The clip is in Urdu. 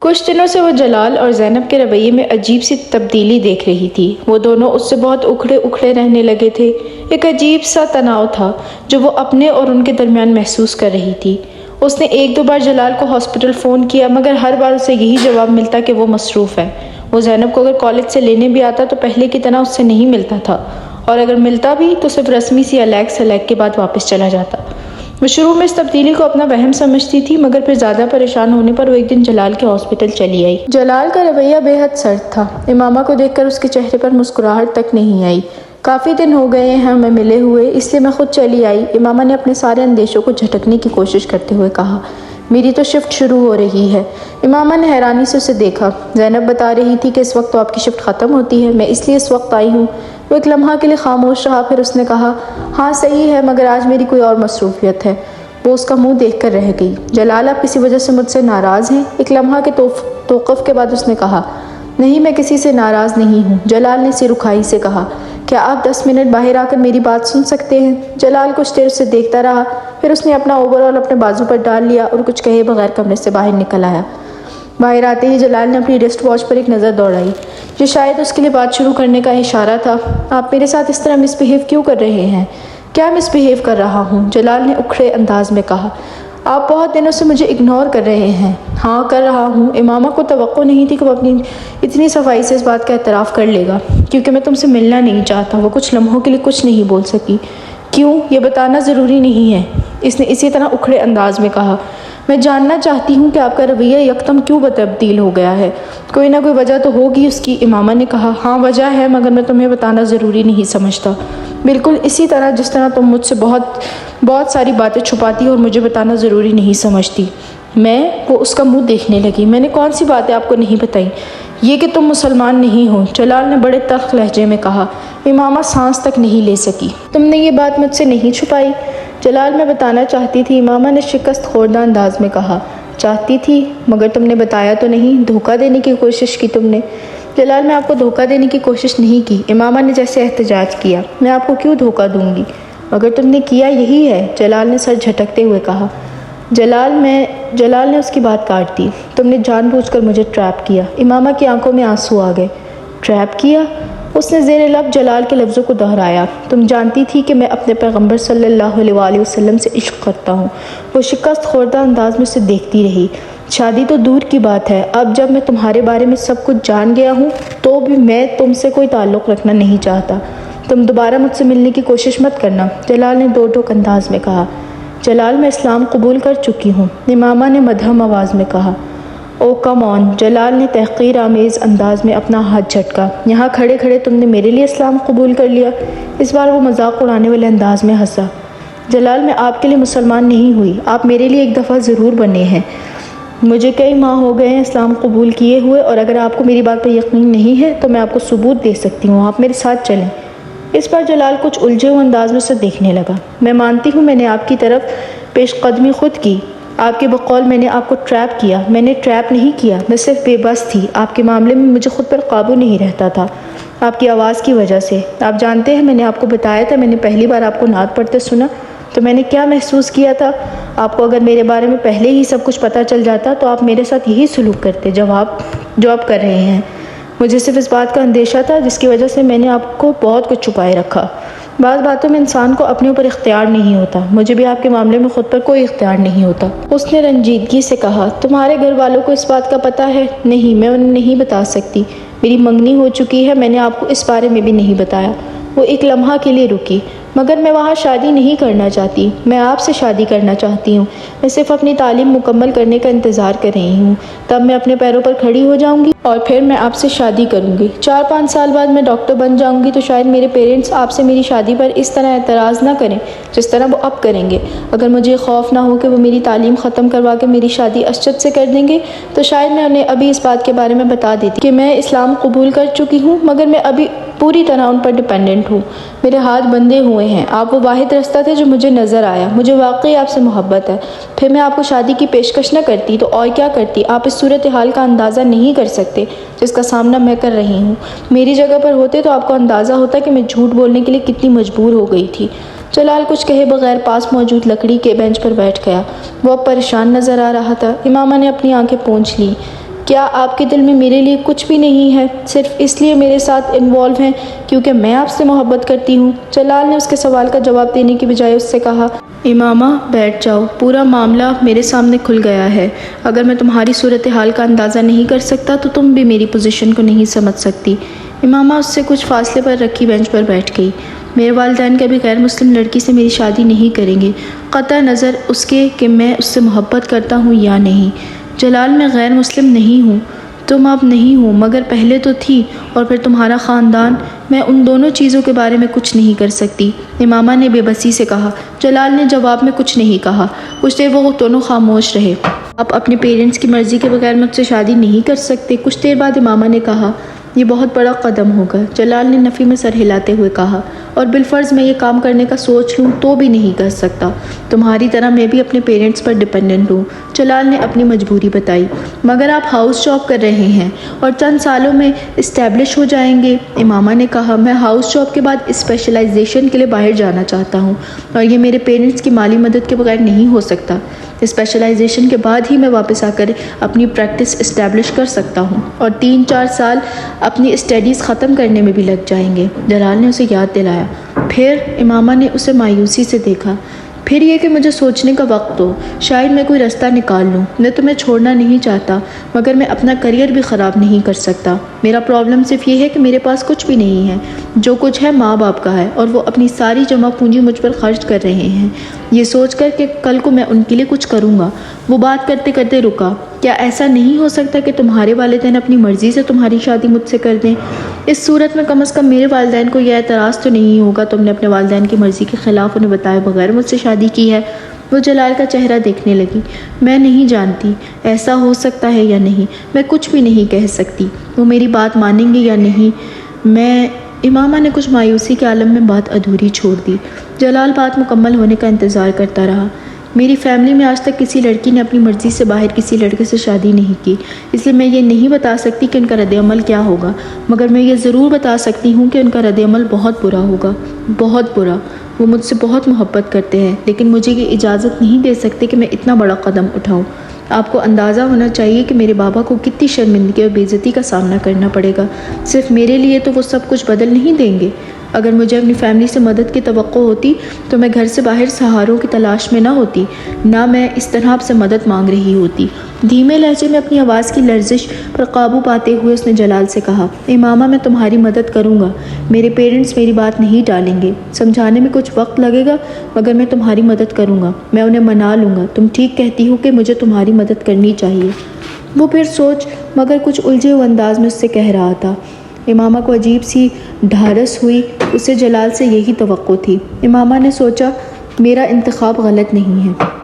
کچھ دنوں سے وہ جلال اور زینب کے رویے میں عجیب سی تبدیلی دیکھ رہی تھی۔ وہ دونوں اس سے بہت اکھڑے اکھڑے رہنے لگے تھے۔ ایک عجیب سا تناؤ تھا جو وہ اپنے اور ان کے درمیان محسوس کر رہی تھی۔ اس نے ایک دو بار جلال کو ہاسپٹل فون کیا مگر ہر بار اسے یہی جواب ملتا کہ وہ مصروف ہے۔ وہ زینب کو اگر کالج سے لینے بھی آتا تو پہلے کی طرح اس سے نہیں ملتا تھا، اور اگر ملتا بھی تو صرف رسمی سی الیگ کے بعد واپس چلا جاتا۔ وہ شروع میں اس تبدیلی کو اپنا وہم سمجھتی تھی مگر پھر زیادہ پریشان ہونے پر وہ ایک دن جلال کے ہاسپٹل چلی آئی۔ جلال کا رویہ بے حد سرد تھا۔ امامہ کو دیکھ کر اس کے چہرے پر مسکراہٹ تک نہیں آئی۔ کافی دن ہو گئے ہیں ہمیں ملے ہوئے، اس لیے میں خود چلی آئی، امامہ نے اپنے سارے اندیشوں کو جھٹکنے کی کوشش کرتے ہوئے کہا۔ میری تو شفٹ شروع ہو رہی ہے۔ امامہ نے حیرانی سے اسے دیکھا۔ زینب بتا رہی تھی کہ اس وقت تو آپ کی شفٹ ختم ہوتی ہے، میں اس لیے اس وقت آئی ہوں۔ وہ ایک لمحہ کے لیے خاموش رہا، پھر اس نے کہا، ہاں صحیح ہے مگر آج میری کوئی اور مصروفیت ہے۔ وہ اس کا منہ دیکھ کر رہ گئی۔ جلال آپ کسی وجہ سے مجھ سے ناراض ہیں؟ ایک لمحہ کے توقف کے بعد اس نے کہا، نہیں میں کسی سے ناراض نہیں ہوں۔ جلال نے سرخائی سے کہا، کیا آپ 10 منٹ باہر آ کر میری بات سن سکتے ہیں؟ جلال کچھ دیر اسے دیکھتا رہا، پھر اس نے اپنا اوور آل اپنے بازو پر ڈال لیا اور کچھ کہے بغیر کمرے سے باہر نکل آیا۔ باہر آتے ہی جلال نے اپنی ریسٹ واچ پر ایک نظر دوڑائی۔ یہ شاید اس کے لیے بات شروع کرنے کا اشارہ تھا۔ آپ میرے ساتھ اس طرح مس بہیو کیوں کر رہے ہیں؟ کیا مس بہیو کر رہا ہوں؟ جلال نے اکھڑے انداز میں کہا، آپ بہت دنوں سے مجھے اگنور کر رہے ہیں۔ ہاں کر رہا ہوں۔ امامہ کو توقع نہیں تھی کہ وہ اپنی اتنی صفائی سے اس بات کا اعتراف کر لے گا۔ کیونکہ میں تم سے ملنا نہیں چاہتا۔ وہ کچھ لمحوں کے لیے کچھ نہیں بول سکی۔ کیوں؟ یہ بتانا ضروری نہیں ہے، اس نے اسی طرح اکھڑے انداز میں کہا۔ میں جاننا چاہتی ہوں کہ آپ کا رویہ یکدم کیوں تبدیل ہو گیا ہے؟ کوئی نہ کوئی وجہ تو ہوگی اس کی۔ امامہ نے کہا، ہاں وجہ ہے مگر میں تمہیں بتانا ضروری نہیں سمجھتا۔ بالکل اسی طرح جس طرح تم مجھ سے بہت ساری باتیں چھپاتی اور مجھے بتانا ضروری نہیں سمجھتی۔ وہ اس کا منہ دیکھنے لگی۔ میں نے کون سی باتیں آپ کو نہیں بتائیں؟ یہ کہ تم مسلمان نہیں ہو، جلال نے بڑے تلخ لہجے میں کہا۔ امامہ سانس تک نہیں لے سکی۔ تم نے یہ بات مجھ سے نہیں چھپائی؟ جلال میں بتانا چاہتی تھی، امامہ نے شکست خوردہ انداز میں کہا۔ چاہتی تھی مگر تم نے بتایا تو نہیں، دھوکہ دینے کی کوشش کی تم نے۔ جلال میں آپ کو دھوکہ دینے کی کوشش نہیں کی، امامہ نے جیسے احتجاج کیا۔ میں آپ کو کیوں دھوکہ دوں گی؟ مگر تم نے کیا یہی ہے، جلال نے سر جھٹکتے ہوئے کہا۔ جلال نے اس کی بات کاٹ دی۔ تم نے جان بوجھ کر مجھے ٹریپ کیا۔ امامہ کی آنکھوں میں آنسو آ گئے۔ ٹریپ کیا؟ اس نے زیر لب جلال کے لفظوں کو دہرایا۔ تم جانتی تھی کہ میں اپنے پیغمبر صلی اللہ علیہ وآلہ وسلم سے عشق کرتا ہوں۔ وہ شکست خوردہ انداز میں اسے دیکھتی رہی۔ شادی تو دور کی بات ہے، اب جب میں تمہارے بارے میں سب کچھ جان گیا ہوں تو بھی میں تم سے کوئی تعلق رکھنا نہیں چاہتا۔ تم دوبارہ مجھ سے ملنے کی کوشش مت کرنا، جلال نے دو ٹوک انداز میں کہا۔ جلال میں اسلام قبول کر چکی ہوں، امامہ نے مدھم آواز میں کہا۔ او کم آن، جلال نے تحقیر آمیز انداز میں اپنا ہاتھ جھٹکا۔ یہاں کھڑے کھڑے تم نے میرے لیے اسلام قبول کر لیا؟ اس بار وہ مذاق اڑانے والے انداز میں ہنسا۔ جلال میں آپ کے لیے مسلمان نہیں ہوئی، آپ میرے لیے ایک دفعہ ضرور بنے ہیں۔ مجھے کئی ماہ ہو گئے ہیں اسلام قبول کیے ہوئے، اور اگر آپ کو میری بات پر یقین نہیں ہے تو میں آپ کو ثبوت دے سکتی ہوں، آپ میرے ساتھ چلیں۔ اس پر جلال کچھ الجھے ہوئے انداز میں اسے دیکھنے لگا۔ میں مانتی ہوں میں نے آپ کی طرف پیش قدمی خود کی، آپ کے بقول میں نے آپ کو ٹریپ کیا۔ میں نے ٹریپ نہیں کیا، میں صرف بے بس تھی۔ آپ کے معاملے میں مجھے خود پر قابو نہیں رہتا تھا، آپ کی آواز کی وجہ سے۔ آپ جانتے ہیں میں نے آپ کو بتایا تھا، میں نے پہلی بار آپ کو نعت پڑھتے سنا تو میں نے کیا محسوس کیا تھا؟ آپ کو اگر میرے بارے میں پہلے ہی سب کچھ پتہ چل جاتا تو آپ میرے ساتھ یہی سلوک کرتے جو آپ کر رہے ہیں۔ مجھے صرف اس بات کا اندیشہ تھا جس کی وجہ سے میں نے آپ کو بہت کچھ چھپائے رکھا۔ بعض باتوں میں انسان کو اپنے اوپر اختیار نہیں ہوتا، مجھے بھی آپ کے معاملے میں خود پر کوئی اختیار نہیں ہوتا۔ اس نے رنجیدگی سے کہا، تمہارے گھر والوں کو اس بات کا پتہ ہے؟ نہیں، میں انہیں نہیں بتا سکتی، میری منگنی ہو چکی ہے، میں نے آپ کو اس بارے میں بھی نہیں بتایا۔ وہ ایک لمحہ کے لیے رکی۔ مگر میں وہاں شادی نہیں کرنا چاہتی، میں آپ سے شادی کرنا چاہتی ہوں۔ میں صرف اپنی تعلیم مکمل کرنے کا انتظار کر رہی ہوں، تب میں اپنے پیروں پر کھڑی ہو جاؤں گی اور پھر میں آپ سے شادی کروں گی۔ 4-5 سال بعد میں ڈاکٹر بن جاؤں گی تو شاید میرے پیرنٹس آپ سے میری شادی پر اس طرح اعتراض نہ کریں جس طرح وہ اب کریں گے۔ اگر مجھے خوف نہ ہو کہ وہ میری تعلیم ختم کروا کے میری شادی اسجد سے کر دیں گے تو شاید میں انہیں ابھی اس بات کے بارے میں بتا دیتی کہ میں اسلام قبول کر چکی ہوں، مگر میں ابھی پوری طرح ان پر ڈیپینڈنٹ ہوں، میرے ہاتھ بندھے ہوئے ہیں۔ آپ وہ واحد رستہ تھے جو مجھے نظر آیا، مجھے واقعی آپ سے محبت ہے۔ پھر میں آپ کو شادی کی پیشکش نہ کرتی تو اور کیا کرتی؟ آپ اس صورتحال کا اندازہ نہیں کر سکتے جس کا سامنا میں کر رہی ہوں۔ میری جگہ پر ہوتے تو آپ کو اندازہ ہوتا کہ میں جھوٹ بولنے کے لیے کتنی مجبور ہو گئی تھی۔ جلال کچھ کہے بغیر پاس موجود لکڑی کے بینچ پر بیٹھ گیا۔ وہ اب پریشان نظر آ رہا تھا۔ امامہ نے اپنی آنکھیں پونچھ لیں۔ کیا آپ کے دل میں میرے لیے کچھ بھی نہیں ہے، صرف اس لیے میرے ساتھ انوالو ہیں کیونکہ میں آپ سے محبت کرتی ہوں؟ جلال نے اس کے سوال کا جواب دینے کی بجائے اس سے کہا، امامہ بیٹھ جاؤ، پورا معاملہ میرے سامنے کھل گیا ہے۔ اگر میں تمہاری صورتحال کا اندازہ نہیں کر سکتا تو تم بھی میری پوزیشن کو نہیں سمجھ سکتی۔ امامہ اس سے کچھ فاصلے پر رکھی بینچ پر بیٹھ گئی۔ میرے والدین کبھی غیر مسلم لڑکی سے میری شادی نہیں کریں گے، قطع نظر اس کے کہ میں اس سے محبت کرتا ہوں یا نہیں۔ جلال، میں غیر مسلم نہیں ہوں، تم اب نہیں ہو، مگر پہلے تو تھی، اور پھر تمہارا خاندان، میں ان دونوں چیزوں کے بارے میں کچھ نہیں کر سکتی، امامہ نے بے بسی سے کہا۔ جلال نے جواب میں کچھ نہیں کہا۔ کچھ دیر وہ دونوں خاموش رہے۔ آپ اپنے پیرنٹس کی مرضی کے بغیر مجھ سے شادی نہیں کر سکتے، کچھ دیر بعد امامہ نے کہا۔ یہ بہت بڑا قدم ہوگا، جلال نے نفی میں سر ہلاتے ہوئے کہا، اور بالفرض میں یہ کام کرنے کا سوچ لوں تو بھی نہیں کر سکتا۔ تمہاری طرح میں بھی اپنے پیرنٹس پر ڈیپینڈنٹ ہوں، جلال نے اپنی مجبوری بتائی۔ مگر آپ ہاؤس جاب کر رہے ہیں اور چند سالوں میں اسٹیبلش ہو جائیں گے، امامہ نے کہا۔ میں ہاؤس جاب کے بعد اسپیشلائزیشن کے لیے باہر جانا چاہتا ہوں، اور یہ میرے پیرنٹس کی مالی مدد کے بغیر نہیں ہو سکتا۔ اسپیشلائزیشن کے بعد ہی میں واپس آ کر اپنی پریکٹس اسٹیبلش کر سکتا ہوں، اور 3-4 سال اپنی اسٹڈیز ختم کرنے میں بھی لگ جائیں گے، جلال نے اسے یاد دلایا۔ پھر امامہ نے اسے مایوسی سے دیکھا۔ پھر یہ کہ مجھے سوچنے کا وقت دو، شاید میں کوئی رستہ نکال لوں۔ میں تمہیں چھوڑنا نہیں چاہتا، مگر میں اپنا کریئر بھی خراب نہیں کر سکتا۔ میرا پرابلم صرف یہ ہے کہ میرے پاس کچھ بھی نہیں ہے، جو کچھ ہے ماں باپ کا ہے، اور وہ اپنی ساری جمع پونجی مجھ پر خرچ کر رہے ہیں، یہ سوچ کر کہ کل کو میں ان کے لیے کچھ کروں گا۔ وہ بات کرتے کرتے رکا۔ کیا ایسا نہیں ہو سکتا کہ تمہارے والدین اپنی مرضی سے تمہاری شادی مجھ سے کر دیں؟ اس صورت میں کم از کم میرے والدین کو یہ اعتراض تو نہیں ہوگا تم نے اپنے والدین کی مرضی کے خلاف انہیں بتائے بغیر مجھ سے شادی کی ہے۔ وہ جلال کا چہرہ دیکھنے لگی۔ میں نہیں جانتی ایسا ہو سکتا ہے یا نہیں، میں کچھ بھی نہیں کہہ سکتی، وہ میری بات مانیں گے یا نہیں۔ امامہ نے کچھ مایوسی کے عالم میں بات ادھوری چھوڑ دی۔ جلال بات مکمل ہونے کا انتظار کرتا رہا۔ میری فیملی میں آج تک کسی لڑکی نے اپنی مرضی سے باہر کسی لڑکے سے شادی نہیں کی، اس لیے میں یہ نہیں بتا سکتی کہ ان کا رد عمل کیا ہوگا، مگر میں یہ ضرور بتا سکتی ہوں کہ ان کا رد عمل بہت برا ہوگا، بہت برا۔ وہ مجھ سے بہت محبت کرتے ہیں، لیکن مجھے یہ اجازت نہیں دے سکتے کہ میں اتنا بڑا قدم اٹھاؤں۔ آپ کو اندازہ ہونا چاہیے کہ میرے بابا کو کتنی شرمندگی اور بے عزتی کا سامنا کرنا پڑے گا۔ صرف میرے لیے تو وہ سب کچھ بدل نہیں دیں گے۔ اگر مجھے اپنی فیملی سے مدد کی توقع ہوتی تو میں گھر سے باہر سہاروں کی تلاش میں نہ ہوتی، نہ میں اس طرح آپ سے مدد مانگ رہی ہوتی۔ دھیمے لہجے میں اپنی آواز کی لرزش پر قابو پاتے ہوئے اس نے جلال سے کہا، امامہ میں تمہاری مدد کروں گا، میرے پیرنٹس میری بات نہیں ٹالیں گے، سمجھانے میں کچھ وقت لگے گا، مگر میں تمہاری مدد کروں گا، میں انہیں منا لوں گا۔ تم ٹھیک کہتی ہو کہ مجھے تمہاری مدد کرنی چاہیے، وہ پھر سوچ مگر کچھ الجھے ہوئے انداز میں اس سے کہہ رہا تھا۔ امامہ کو عجیب سی ڈھارس ہوئی، اسے جلال سے یہی توقع تھی۔ امامہ نے سوچا، میرا انتخاب غلط نہیں ہے۔